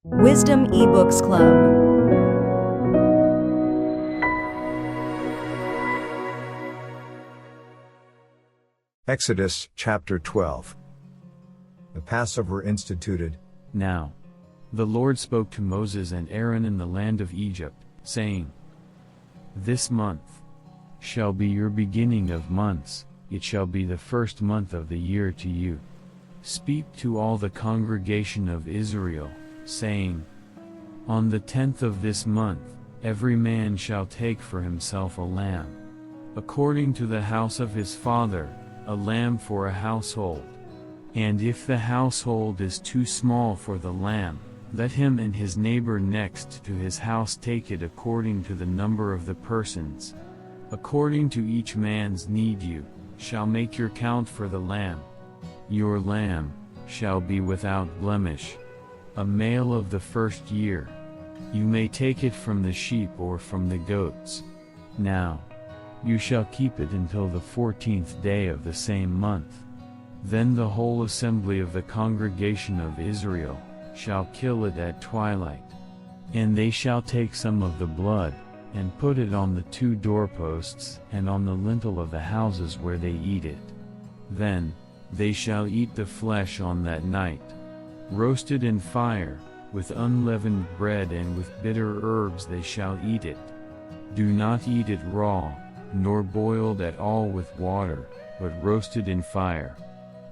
Wisdom eBooks Club. Exodus chapter 12. The Passover instituted. Now the Lord spoke to Moses and Aaron in the land of Egypt, saying, This month shall be your beginning of months, it shall be the first month of the year to you. Speak to all the congregation of Israel, saying, On the 10th of this month, every man shall take for himself a lamb, according to the house of his father, a lamb for a household. And if the household is too small for the lamb, let him and his neighbor next to his house take it according to the number of the persons. According to each man's need you shall make your count for the lamb. Your lamb shall be without blemish, a male of the first year. You may take it from the sheep or from the goats. Now you shall keep it until the 14th day of the same month. Then the whole assembly of the congregation of Israel shall kill it at twilight. And they shall take some of the blood, and put it on the 2 doorposts and on the lintel of the houses where they eat it. Then they shall eat the flesh on that night, roasted in fire, with unleavened bread and with bitter herbs they shall eat it. Do not eat it raw, nor boiled at all with water, but roasted in fire,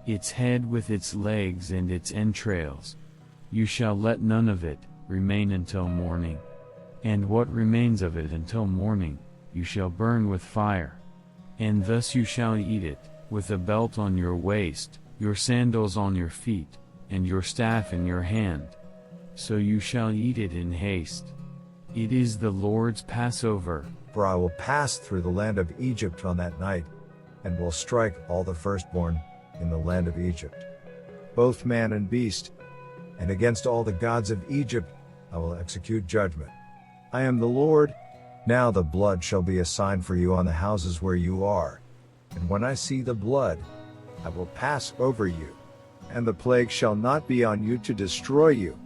its head with its legs and its entrails. You shall let none of it remain until morning. And what remains of it until morning, you shall burn with fire. And thus you shall eat it, with a belt on your waist, your sandals on your feet, and your staff in your hand. So you shall eat it in haste. It is the Lord's Passover. For I will pass through the land of Egypt on that night, and will strike all the firstborn in the land of Egypt, both man and beast, and against all the gods of Egypt I will execute judgment. I am the Lord. Now the blood shall be a sign for you on the houses where you are. And when I see the blood, I will pass over you, and the plague shall not be on you to destroy you,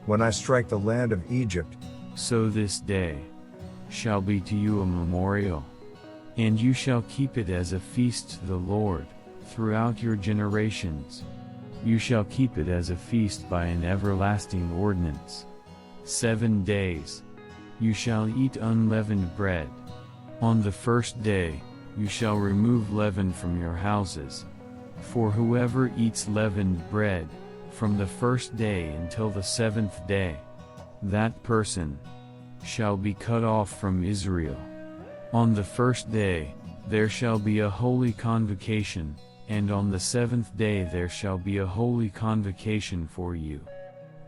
when I strike the land of Egypt. So this day shall be to you a memorial, and you shall keep it as a feast to the Lord throughout your generations. You shall keep it as a feast by an everlasting ordinance. 7 days you shall eat unleavened bread. On the first day you shall remove leaven from your houses. For whoever eats leavened bread, from the first day until the 7th day, that person shall be cut off from Israel. On the first day there shall be a holy convocation, and on the 7th day there shall be a holy convocation for you.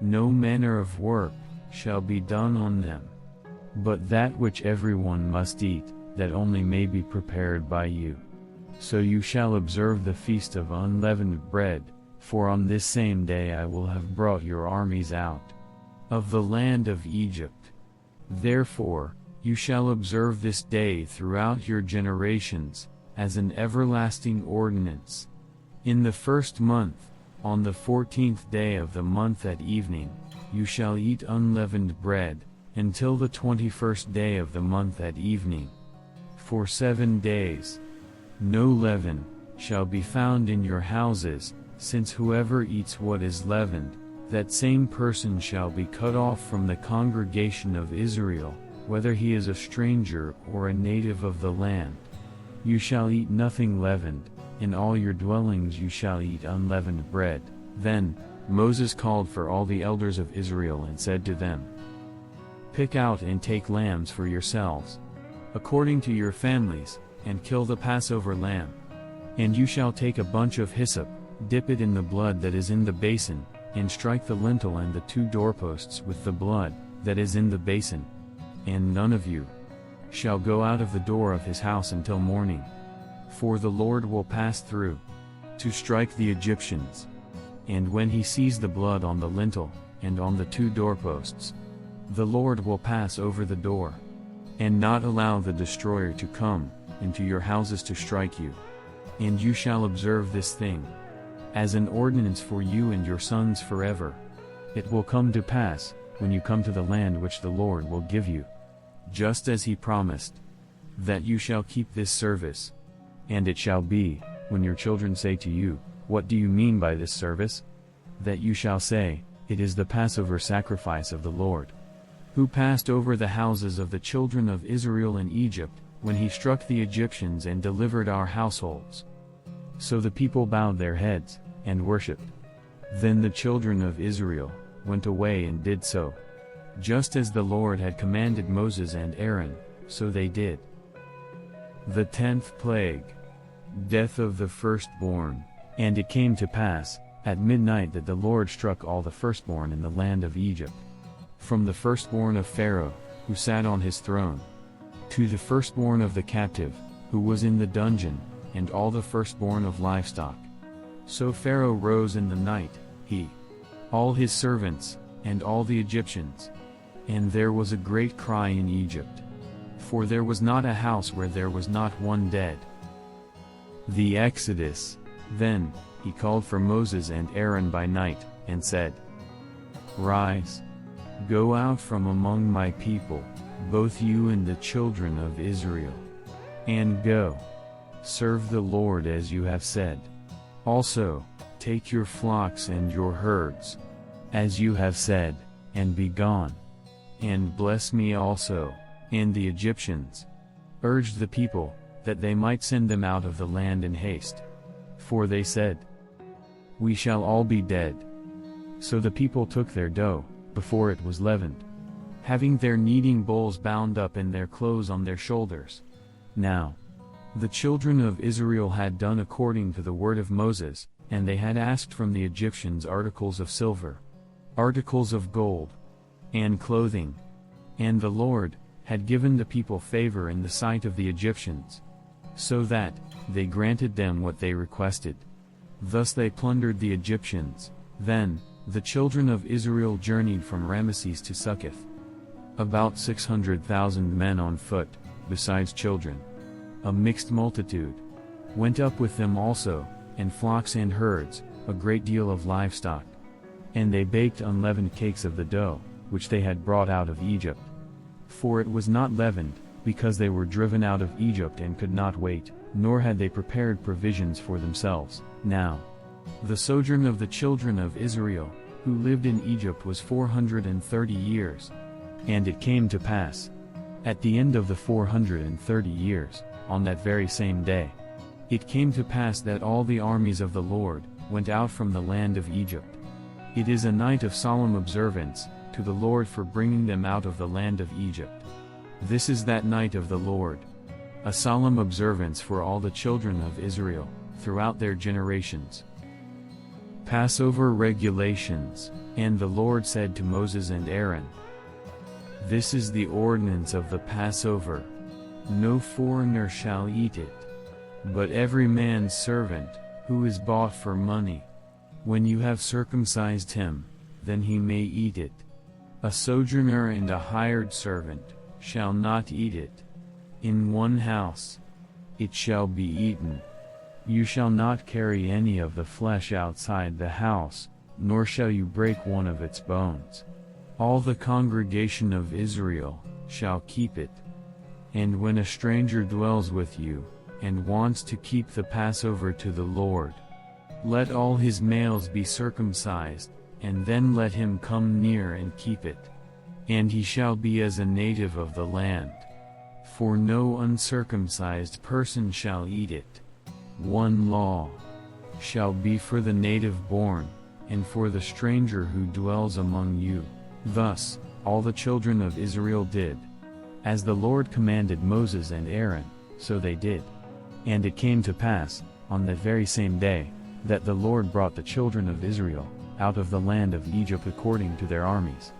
No manner of work shall be done on them, but that which everyone must eat, that only may be prepared by you. So you shall observe the feast of unleavened bread, for on this same day I will have brought your armies out of the land of Egypt. Therefore you shall observe this day throughout your generations, as an everlasting ordinance. In the first month, on the 14th day of the month at evening, you shall eat unleavened bread, until the 21st day of the month at evening. For 7 days no leaven shall be found in your houses, since whoever eats what is leavened, that same person shall be cut off from the congregation of Israel, whether he is a stranger or a native of the land. You shall eat nothing leavened, in all your dwellings you shall eat unleavened bread. Then Moses called for all the elders of Israel and said to them, Pick out and take lambs for yourselves, according to your families, and kill the Passover lamb. And you shall take a bunch of hyssop, dip it in the blood that is in the basin, and strike the lintel and the 2 doorposts with the blood that is in the basin. And none of you shall go out of the door of his house until morning. For the Lord will pass through to strike the Egyptians. And when he sees the blood on the lintel and on the 2 doorposts, the Lord will pass over the door, and not allow the destroyer to come into your houses to strike you. And you shall observe this thing as an ordinance for you and your sons forever. It will come to pass, when you come to the land which the Lord will give you, just as he promised, that you shall keep this service. And it shall be, when your children say to you, What do you mean by this service? That you shall say, It is the Passover sacrifice of the Lord, who passed over the houses of the children of Israel in Egypt, when he struck the Egyptians and delivered our households. So the people bowed their heads, and worshipped. Then the children of Israel went away and did so, just as the Lord had commanded Moses and Aaron, so they did. The 10th plague, death of the firstborn. And it came to pass, at midnight, that the Lord struck all the firstborn in the land of Egypt, from the firstborn of Pharaoh, who sat on his throne, to the firstborn of the captive, who was in the dungeon, and all the firstborn of livestock. So Pharaoh rose in the night, he, all his servants, and all the Egyptians. And there was a great cry in Egypt, for there was not a house where there was not one dead. The Exodus. Then he called for Moses and Aaron by night, and said, Rise, go out from among my people, both you and the children of Israel, and go, serve the Lord as you have said. Also, take your flocks and your herds, as you have said, and be gone. And bless me also. And the Egyptians urged the people, that they might send them out of the land in haste. For they said, We shall all be dead. So the people took their dough, before it was leavened, having their kneading bowls bound up and their clothes on their shoulders. Now, the children of Israel had done according to the word of Moses, and they had asked from the Egyptians articles of silver, articles of gold, and clothing. And the Lord had given the people favor in the sight of the Egyptians, so that they granted them what they requested. Thus they plundered the Egyptians. Then the children of Israel journeyed from Ramesses to Succoth, about 600,000 men on foot, besides children. A mixed multitude went up with them also, and flocks and herds, a great deal of livestock. And they baked unleavened cakes of the dough, which they had brought out of Egypt. For it was not leavened, because they were driven out of Egypt and could not wait, nor had they prepared provisions for themselves. Now, the sojourn of the children of Israel, who lived in Egypt, was 430 years. And it came to pass, at the end of the 430 years, on that very same day, it came to pass that all the armies of the Lord went out from the land of Egypt. It is a night of solemn observance to the Lord for bringing them out of the land of Egypt. This is that night of the Lord, a solemn observance for all the children of Israel, throughout their generations. Passover regulations. And the Lord said to Moses and Aaron, This is the ordinance of the Passover. No foreigner shall eat it, but every man's servant, who is bought for money. When you have circumcised him, then he may eat it. A sojourner and a hired servant shall not eat it. In one house it shall be eaten. You shall not carry any of the flesh outside the house, nor shall you break one of its bones. All the congregation of Israel shall keep it. And when a stranger dwells with you, and wants to keep the Passover to the Lord, let all his males be circumcised, and then let him come near and keep it. And he shall be as a native of the land. For no uncircumcised person shall eat it. One law shall be for the native born, and for the stranger who dwells among you. Thus all the children of Israel did, as the Lord commanded Moses and Aaron, so they did. And it came to pass, on that very same day, that the Lord brought the children of Israel out of the land of Egypt according to their armies.